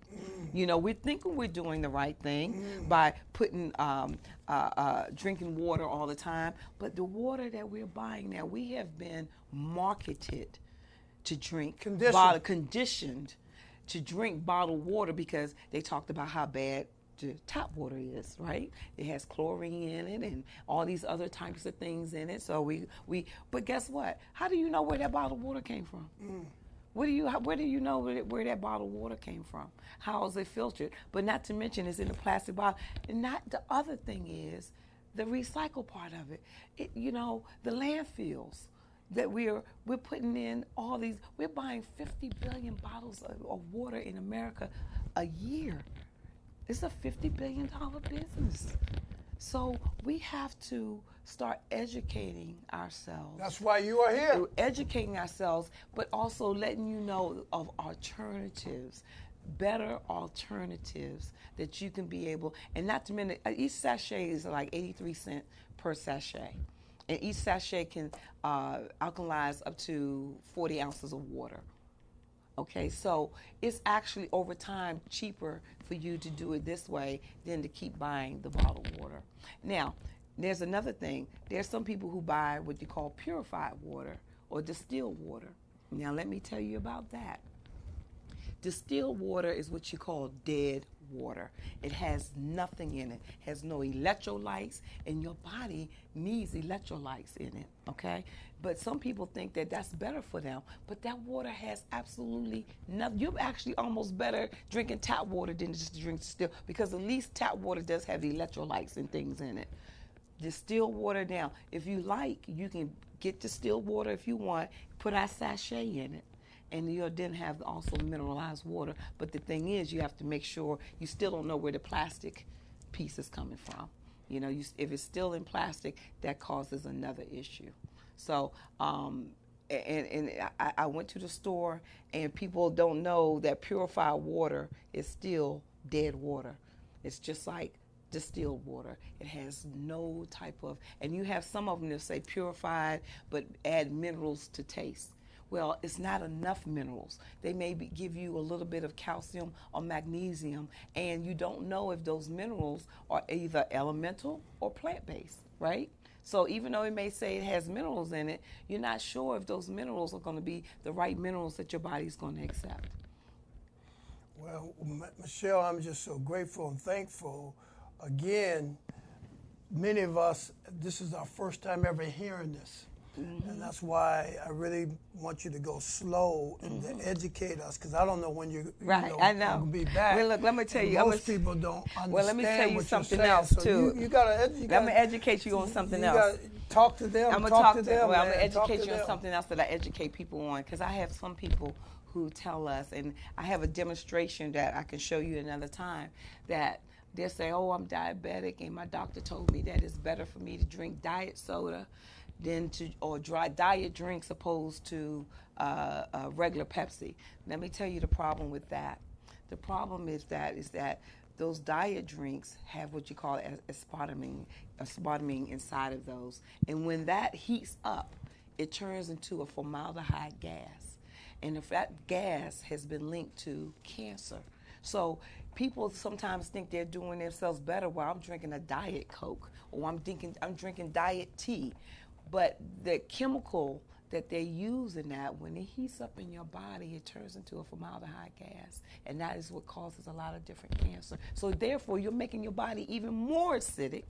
We're thinking we're doing the right thing by putting drinking water all the time, but the water that we're buying now, we have been marketed to drink, conditioned to drink bottled water, because they talked about how bad the tap water is, right? It has chlorine in it and all these other types of things in it. So but guess what? How do you know where that bottled water came from? Where do you know where that bottled water came from? How is it filtered? But not to mention it's in a plastic bottle. And the other thing is the recycle part of it. The landfills that we're putting in all these. We're buying 50 billion bottles of water in America a year. It's a $50 billion business. So we have to start educating ourselves. That's why you are here. Educating ourselves, but also letting you know of alternatives, better alternatives that you can be able, and not to mention, each sachet is like 83 cents per sachet. And each sachet can alkalize up to 40 ounces of water. Okay, so it's actually over time cheaper for you to do it this way than to keep buying the bottled water. Now, there's another thing. There's some people who buy what you call purified water or distilled water. Now, let me tell you about that. Distilled water is what you call dead water. It has nothing in it, has no electrolytes, and your body needs electrolytes in it, okay? But some people think that that's better for them, but that water has absolutely nothing. You're actually almost better drinking tap water than just drink distilled, because at least tap water does have electrolytes and things in it. Distilled water, now, if you like, you can get distilled water if you want, put our sachet in it. And you'll then have also mineralized water. But the thing is, you have to make sure you still don't know where the plastic piece is coming from. If it's still in plastic, that causes another issue. So, I went to the store, and people don't know that purified water is still dead water. It's just like distilled water. It has no type of, and you have some of them that say purified, but add minerals to taste. Well, it's not enough minerals. They may give you a little bit of calcium or magnesium, and you don't know if those minerals are either elemental or plant-based, right? So even though it may say it has minerals in it, you're not sure if those minerals are going to be the right minerals that your body's going to accept. Well, Michelle, I'm just so grateful and thankful. Again, many of us, this is our first time ever hearing this. And that's why I really want you to go slow and to educate us, because I don't know when you're I know. going to be back. Well, look, let me tell you. Most people don't understand. Well, let me tell you what something you're saying. else, so too. You got to educate. I'm going to educate you on something else. You got to talk to them. I'm going to talk to them. Well, I'm going to Talk educate to you on them. something else that I educate people on, because I have some people who tell us, and I have a demonstration that I can show you another time, that they'll say, oh, I'm diabetic, and my doctor told me that it's better for me to drink diet soda or dry diet drinks opposed to regular Pepsi. Let me tell you the problem with that. The problem is that those diet drinks have what you call aspartame inside of those. And when that heats up, it turns into a formaldehyde gas. And if that gas has been linked to cancer. So people sometimes think they're doing themselves better while I'm drinking a Diet Coke or I'm drinking Diet tea. But the chemical that they use in that, when it heats up in your body, it turns into a formaldehyde gas, and that is what causes a lot of different cancer. So therefore, you're making your body even more acidic,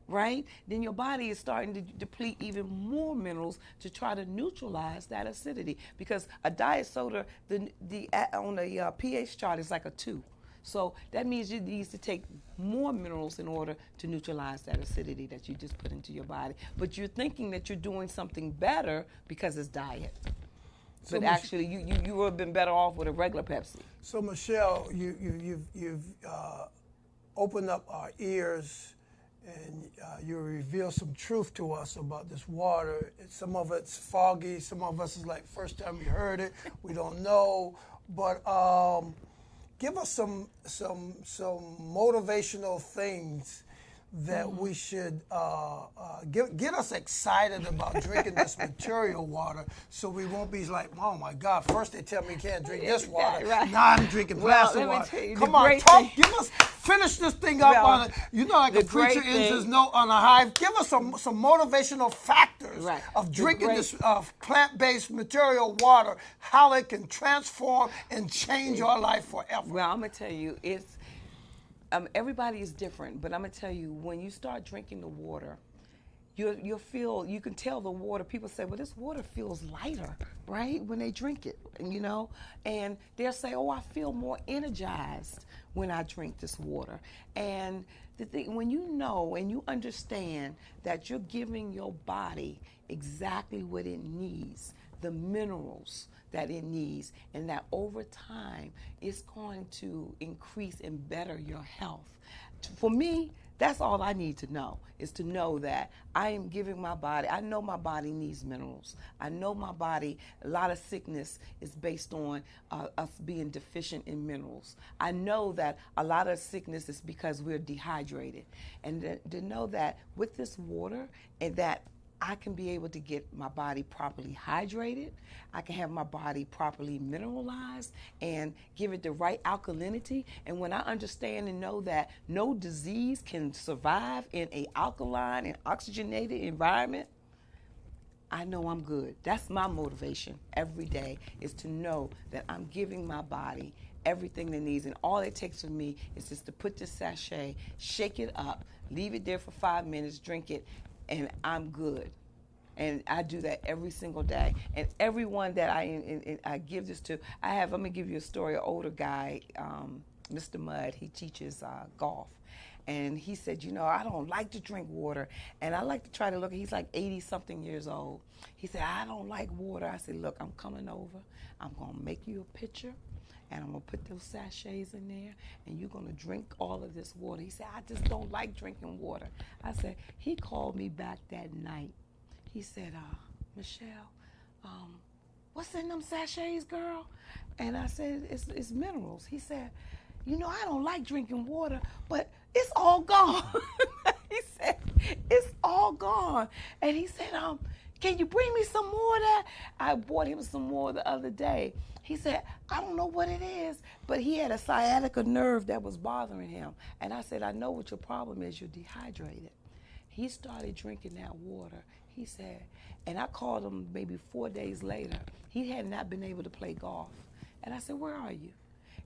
right? Then your body is starting to deplete even more minerals to try to neutralize that acidity. Because a diet soda, on the pH chart is like a 2. So that means you need to take more minerals in order to neutralize that acidity that you just put into your body. But you're thinking that you're doing something better because it's diet. But actually, you would have been better off with a regular Pepsi. So Michelle, you've opened up our ears, and you reveal some truth to us about this water. Some of it's foggy. Some of us is like first time we heard it. We don't know, but. Give us some motivational things that we should get us excited about drinking this material water, so we won't be like, oh my God! First they tell me you can't drink this water. Right. Now I'm drinking plastic water. Come on, finish this thing up on it. You know, like a preacher is no on a hive. Give us some motivational factors of drinking this plant-based material water, how it can transform and change your life forever. Well, I'm gonna tell you, it's. Everybody is different, but I'm gonna tell you, when you start drinking the water, you can tell the water. People say, well, this water feels lighter, right? When they drink it, and they'll say, oh, I feel more energized when I drink this water. And the thing, when you know and you understand that you're giving your body exactly what it needs, the minerals that it needs, and that over time it's going to increase and better your health. For me, that's all I need to know, is to know that I am giving my body, I know my body needs minerals. I know my body, a lot of sickness is based on us being deficient in minerals. I know that a lot of sickness is because we're dehydrated. And to know that with this water, and that I can be able to get my body properly hydrated. I can have my body properly mineralized and give it the right alkalinity. And when I understand and know that no disease can survive in an alkaline and oxygenated environment, I know I'm good. That's my motivation every day, is to know that I'm giving my body everything it needs. And all it takes for me is just to put this sachet, shake it up, leave it there for 5 minutes, drink it, and I'm good. And I do that every single day. And everyone that I give this to, I'm going to give you a story. An older guy, Mr. Mudd, he teaches golf. And he said, I don't like to drink water. And I like to try to look, he's like 80-something years old. He said, I don't like water. I said, look, I'm coming over. I'm going to make you a pitcher, and I'm going to put those sachets in there, and you're going to drink all of this water. He said, I just don't like drinking water. I said, he called me back that night. He said, Michelle, what's in them sachets, girl? And I said, it's minerals. He said, I don't like drinking water, but it's all gone. He said, it's all gone. And he said, can you bring me some more of that? I bought him some more the other day. He said, I don't know what it is, but he had a sciatica nerve that was bothering him. And I said, I know what your problem is. You're dehydrated. He started drinking that water. He said, and I called him maybe 4 days later. He had not been able to play golf. And I said, where are you?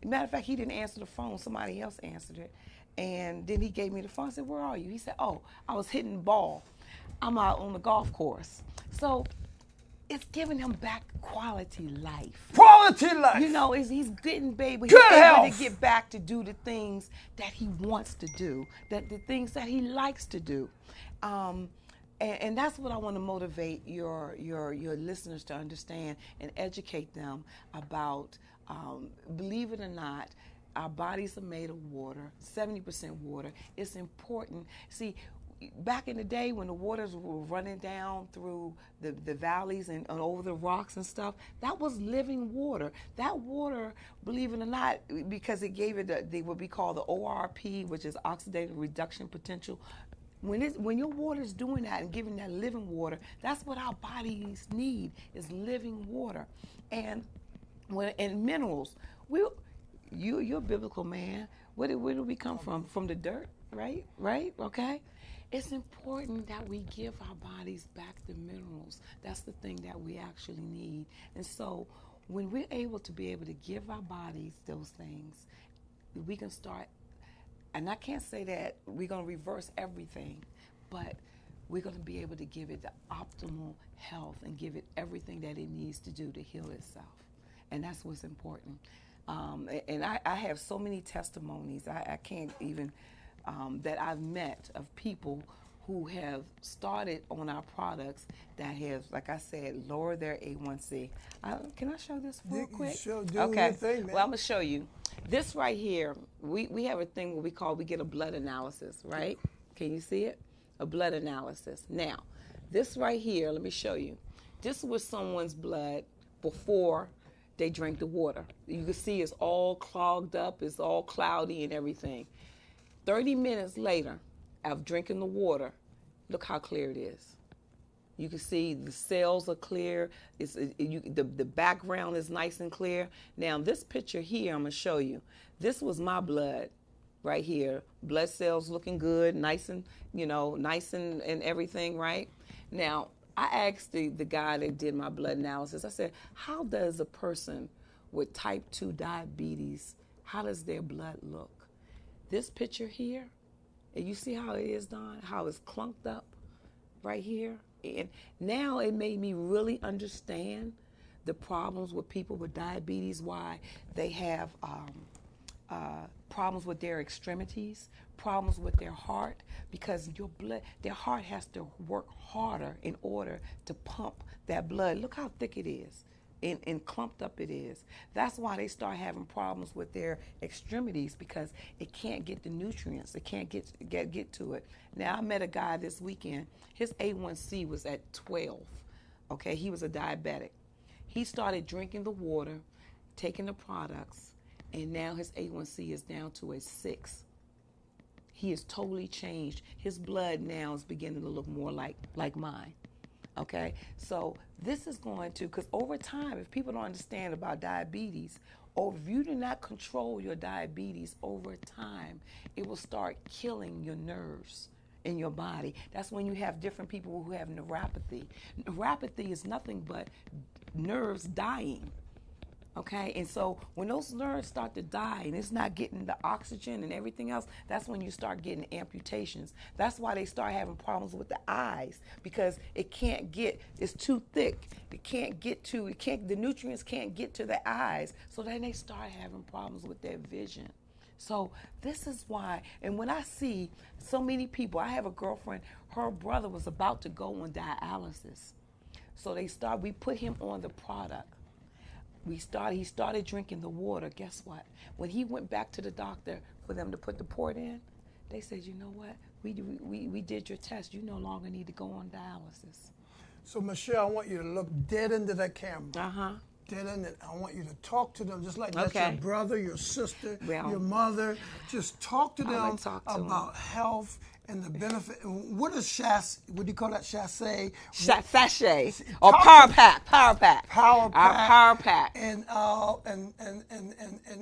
Matter of fact, he didn't answer the phone. Somebody else answered it. And then he gave me the phone. I said, where are you? He said, oh, I was hitting the ball. I'm out on the golf course. So it's giving him back quality life. Quality life. He's getting, baby. Good he's health. able to get back to do the things that he wants to do, the things that he likes to do. And that's what I want to motivate your listeners to understand and educate them about. Believe it or not, our bodies are made of water, 70% water. It's important. See, back in the day when the waters were running down through the valleys and over the rocks and stuff, that was living water. That water, believe it or not, because it gave it what we call the ORP, which is oxidative reduction potential. When your water is doing that and giving that living water, that's what our bodies need, is living water. And minerals, you're a biblical man. Where do we come from? From the dirt, right? Okay. It's important that we give our bodies back the minerals. That's the thing that we actually need. And so when we're able to be able to give our bodies those things, we can start, and I can't say that we're going to reverse everything, but we're going to be able to give it the optimal health and give it everything that it needs to do to heal itself. And that's what's important. And I have so many testimonies, I can't even, that I've met of people who have started on our products that have, like I said, lowered their A1C. Can I show this real quick? Sure, do okay. your thing, man. Well, I'm going to show you. This right here, we have a thing where we get a blood analysis, right? Can you see it? A blood analysis. Now, this right here, let me show you. This was someone's blood before they drank the water. You can see it's all clogged up, it's all cloudy and everything. 30 minutes later of drinking the water, look how clear it is. You can see the cells are clear. The background is nice and clear. Now, this picture here, I'm going to show you. This was my blood right here. Blood cells looking good, nice and, nice and everything, right? Now, I asked the guy that did my blood analysis, I said, how does a person with type 2 diabetes, how does their blood look? This picture here, and you see how it is, Don, how it's clunked up right here? And now it made me really understand the problems with people with diabetes, why they have problems with their extremities, problems with their heart, because their heart has to work harder in order to pump that blood. Look how thick it is and clumped up it is. That's why they start having problems with their extremities, because it can't get the nutrients. It can't get to it. Now, I met a guy this weekend. His A1C was at 12. Okay, he was a diabetic. He started drinking the water, taking the products, and now his A1C is down to a 6. He is totally changed. His blood now is beginning to look more like mine. Okay, so this is going to, because over time, if people don't understand about diabetes, or if you do not control your diabetes over time, it will start killing your nerves in your body. That's when you have different people who have neuropathy. Neuropathy is nothing but nerves dying. Okay, and so when those nerves start to die and it's not getting the oxygen and everything else, that's when you start getting amputations. That's why they start having problems with the eyes, because it's too thick. The nutrients can't get to the eyes. So then they start having problems with their vision. So this is why, and when I see so many people, I have a girlfriend, her brother was about to go on dialysis. So we put him on the product. He started drinking the water. Guess what? When he went back to the doctor for them to put the port in, they said, you know what? We did your test. You no longer need to go on dialysis. So, Michelle, I want you to look dead into that camera. Uh-huh. Dead in it. I want you to talk to them just like that's your brother, your sister, your mother. Just talk to them about health and the benefit. What is what do you call that? Sachet or power pack. Power pack. Our power pack. And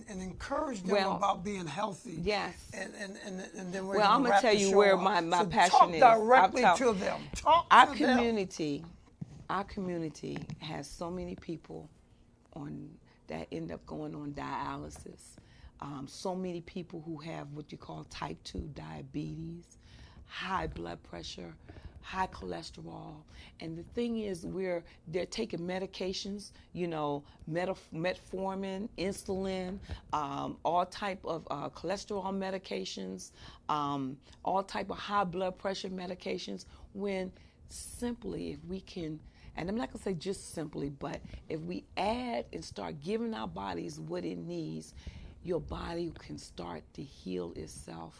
encourage them about being healthy. Yes. And then we're I'm gonna tell you where my passion is. Talk directly to them. Our community has so many people that end up going on dialysis. So many people who have what you call type 2 diabetes, high blood pressure, high cholesterol. And the thing is, they're taking medications, metformin, insulin, all type of cholesterol medications, all type of high blood pressure medications, when simply if we can, and I'm not going to say just simply, but if we add and start giving our bodies what it needs, your body can start to heal itself.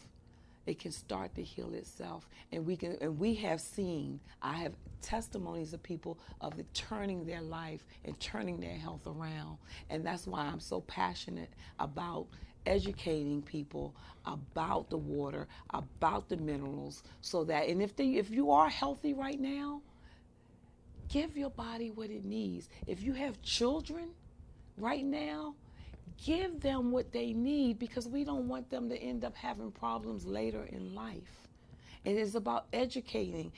It can start to heal itself. And we have seen, I have testimonies of people of it turning their life and turning their health around. And that's why I'm so passionate about educating people about the water, about the minerals, so that, and if you are healthy right now, give your body what it needs. If you have children right now, give them what they need, because we don't want them to end up having problems later in life. It is about educating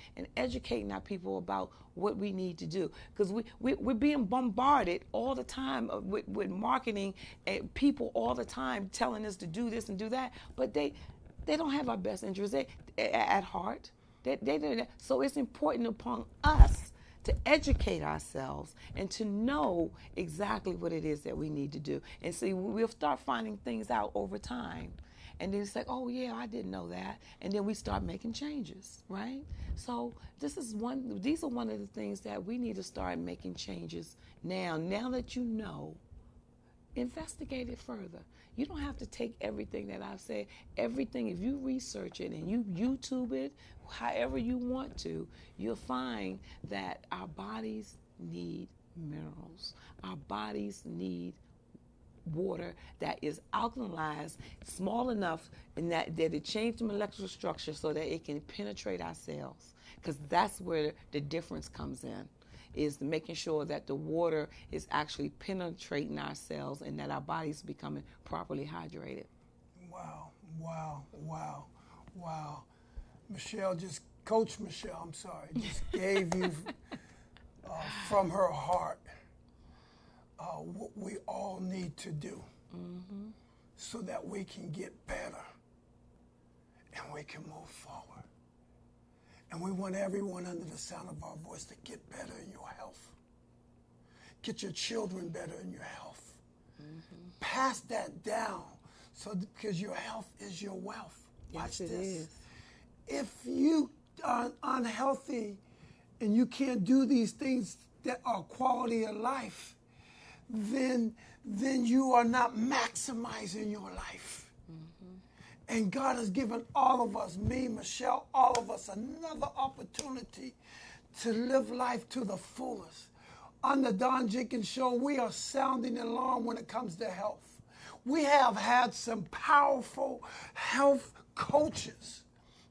our people about what we need to do. Because we're being bombarded all the time with marketing and people all the time telling us to do this and do that. But they don't have our best interests at heart. So it's important upon us to educate ourselves and to know exactly what it is that we need to do. And see, we'll start finding things out over time. And then it's like, oh yeah, I didn't know that. And then we start making changes, right? So these are one of the things that we need to start making changes now. Now that you know, investigate it further. You don't have to take everything that I've said. Everything, if you research it and you YouTube it, however you want to, you'll find that our bodies need minerals. Our bodies need water that is alkalized, small enough in that it changed the molecular structure so that it can penetrate our cells. Because that's where the difference comes in, is making sure that the water is actually penetrating our cells and that our body's becoming properly hydrated. Wow. Coach Michelle, just gave you from her heart what we all need to do so that we can get better and we can move forward. And we want everyone under the sound of our voice to get better in your health. Get your children better in your health. Pass that down because your health is your wealth. Watch Yes, it this. is. If you are unhealthy and you can't do these things that are quality of life, then you are not maximizing your life. And God has given all of us, me, Michelle, all of us, another opportunity to live life to the fullest. On the Don Jenkins Show, we are sounding an alarm when it comes to health. We have had some powerful health coaches.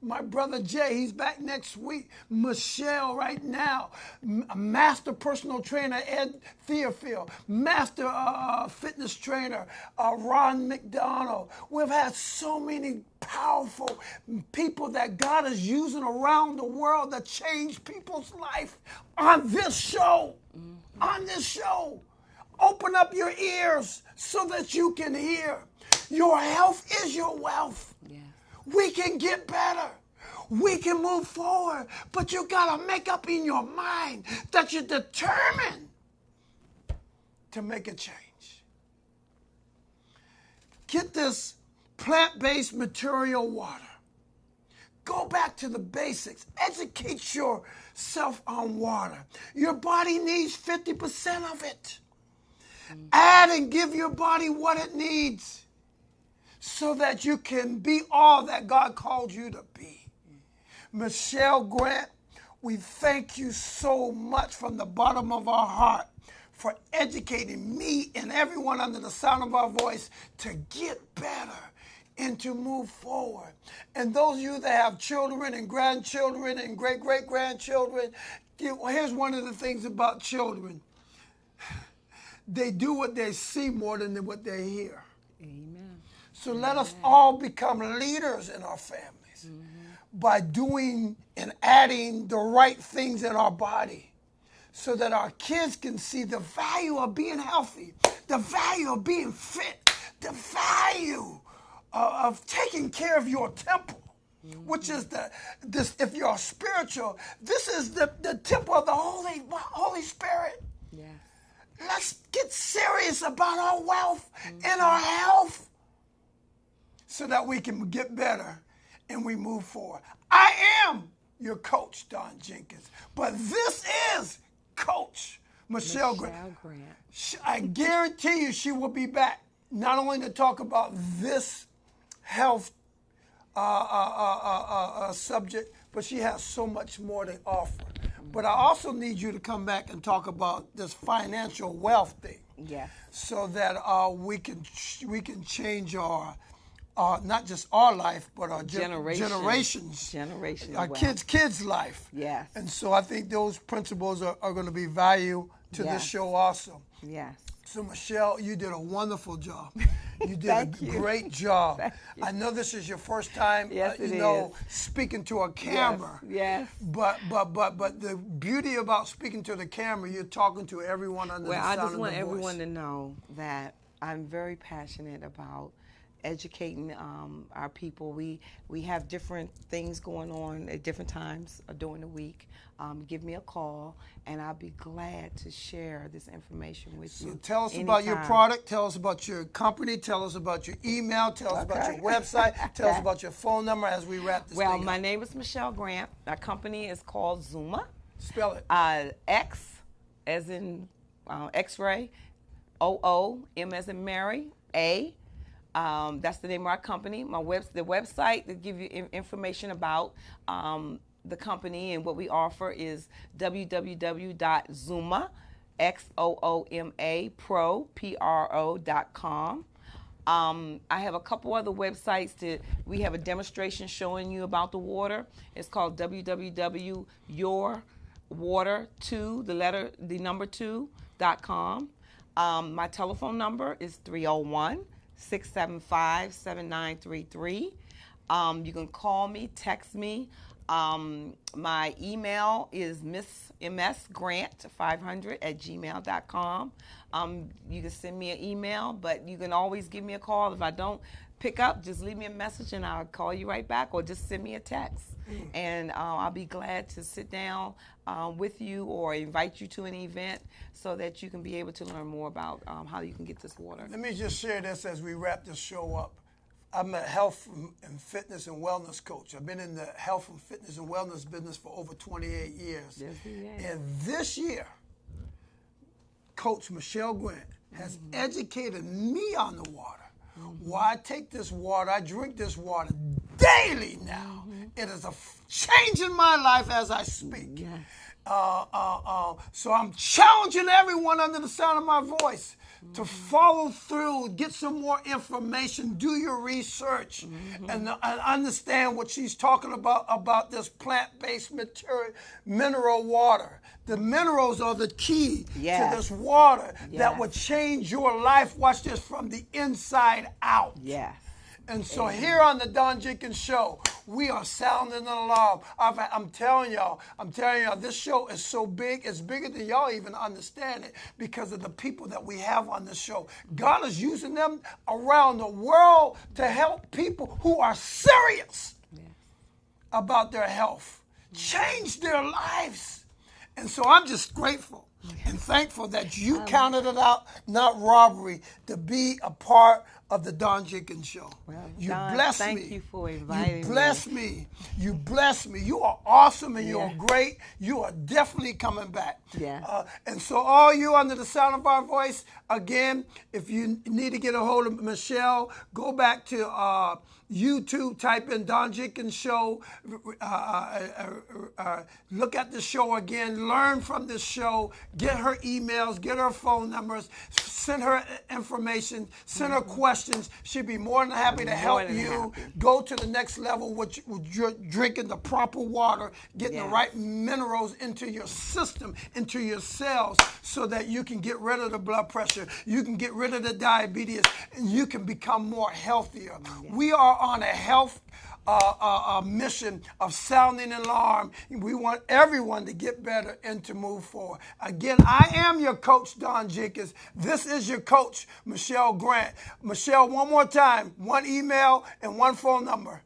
My brother Jay, he's back next week. Michelle right now. Master personal trainer Ed Theophil. Master fitness trainer Ron McDonald. We've had so many powerful people that God is using around the world to change people's life on this show. On this show. Open up your ears so that you can hear. Your health is your wealth. Yeah. We can get better. We can move forward. But you got to make up in your mind that you're determined to make a change. Get this plant-based material water. Go back to the basics. Educate yourself on water. Your body needs 50% of it. Add and give your body what it needs so that you can be all that God called you to be. Michelle Grant, we thank you so much from the bottom of our heart for educating me and everyone under the sound of our voice to get better and to move forward. And those of you that have children and grandchildren and great-great-grandchildren, here's one of the things about children. They do what they see more than what they hear. Amen. So let us all become leaders in our families by doing and adding the right things in our body so that our kids can see the value of being healthy, the value of being fit, the value of taking care of your temple, which is if you're spiritual, this is the temple of the Holy Spirit. Yes. Let's get serious about our wealth and our health so that we can get better and we move forward. I am your coach, Don Jenkins, but this is Coach Michelle Grant. I guarantee you she will be back, not only to talk about this health subject, but she has so much more to offer. But I also need you to come back and talk about this financial wealth thing. Yes. So that we can change our not just our life, but our generations, our kids' life. Yes. And so I think those principles are going to be value to this show also. Yes. So Michelle, you did a wonderful job. You did Thank a you. great job. Thank you. I know this is your first time, Yes, it speaking to a camera. Yes. But the beauty about speaking to the camera, you're talking to everyone under the Well, sound I of just the want voice. everyone to know that I'm very passionate about educating our people. We have different things going on at different times during the week. Give me a call, and I'll be glad to share this information with you. So tell us about your anytime. product. Tell us about your company. Tell us about your email. Tell us about your website. Tell us about your phone number as we wrap this Well, thing my up. name is Michelle Grant. Our company is called Zuma. Spell it. X as in X-ray, OO, M as in Mary, A. That's the name of our company. The website that give you information about the company and what we offer is www.zooma, XOOMA, pro.com. I have a couple other websites that we have a demonstration showing you about the water. It's called www.yourwater2.com. My telephone number is 301-675-7933. You can call me, text me. My email is msgrant500@gmail.com. You can send me an email, but you can always give me a call. If I don't pick up, just leave me a message and I'll call you right back, or just send me a text. And I'll be glad to sit down with you or invite you to an event so that you can be able to learn more about how you can get this water. Let me just share this as we wrap this show up. I'm a health and fitness and wellness coach. I've been in the health and fitness and wellness business for over 28 years. Yes, he has. And this year, Coach Michelle Grant has educated me on the water. Why I take this water, I drink this water daily now. It is change in my life as I speak. Yes. So I'm challenging everyone under the sound of my voice to follow through, get some more information, do your research, and understand what she's talking about this plant-based mineral water. The minerals are the key to this water that will change your life. Watch this, from the inside out. Yes. And so here on the Don Jenkins Show, we are sounding an alarm. I'm telling y'all, this show is so big, it's bigger than y'all even understand it because of the people that we have on this show. God is using them around the world to help people who are serious about their health, change their lives. And so I'm just grateful and thankful that you counted it out, not robbery, to be a part of the Don Jenkins Show. Well, You Don, bless me. thank you for inviting me. You bless me. You bless me. You are awesome and you're great. You are definitely coming back. Yeah. And so all you under the sound of our voice, again, if you need to get a hold of Michelle, go back to YouTube, type in Don Jenkins Show, look at the show again, learn from this show, get her emails, get her phone numbers, send her information, send her questions. She'd be more than happy to help you go to the next level with drinking the proper water, getting the right minerals into your system, into your cells, so that you can get rid of the blood pressure, you can get rid of the diabetes, and you can become more healthier. We are on a health mission of sounding an alarm. We want everyone to get better and to move forward. Again, I am your coach, Don Jenkins. This is your coach, Michelle Grant. Michelle, one more time, one email and one phone number.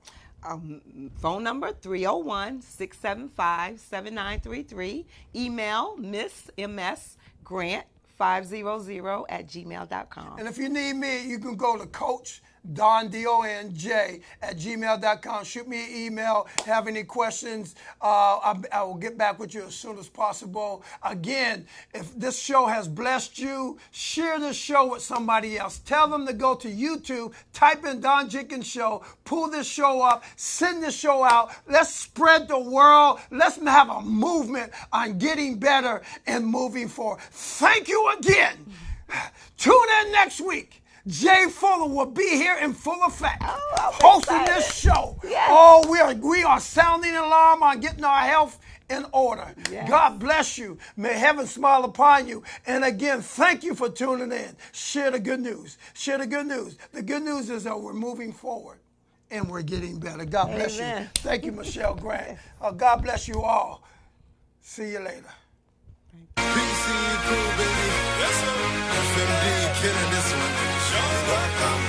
Phone number 301-675-7933. Email msgrant500@gmail.com. And if you need me, you can go to Coach Don, DONJ, @gmail.com. Shoot me an email. Have any questions, I will get back with you as soon as possible. Again, if this show has blessed you, share this show with somebody else. Tell them to go to YouTube, type in Don Jenkins Show, pull this show up, send this show out. Let's spread the world. Let's have a movement on getting better and moving forward. Thank you again. Tune in next week. Jay Fuller will be here in full effect, hosting this show. Yes. Oh, we are sounding an alarm on getting our health in order. Yes. God bless you. May heaven smile upon you. And again, thank you for tuning in. Share the good news. Share the good news. The good news is that we're moving forward and we're getting better. God bless Amen. you. Thank you, Michelle Grant. God bless you all. See you later. PCE crew, baby. Yes, sir. FMD killing this one.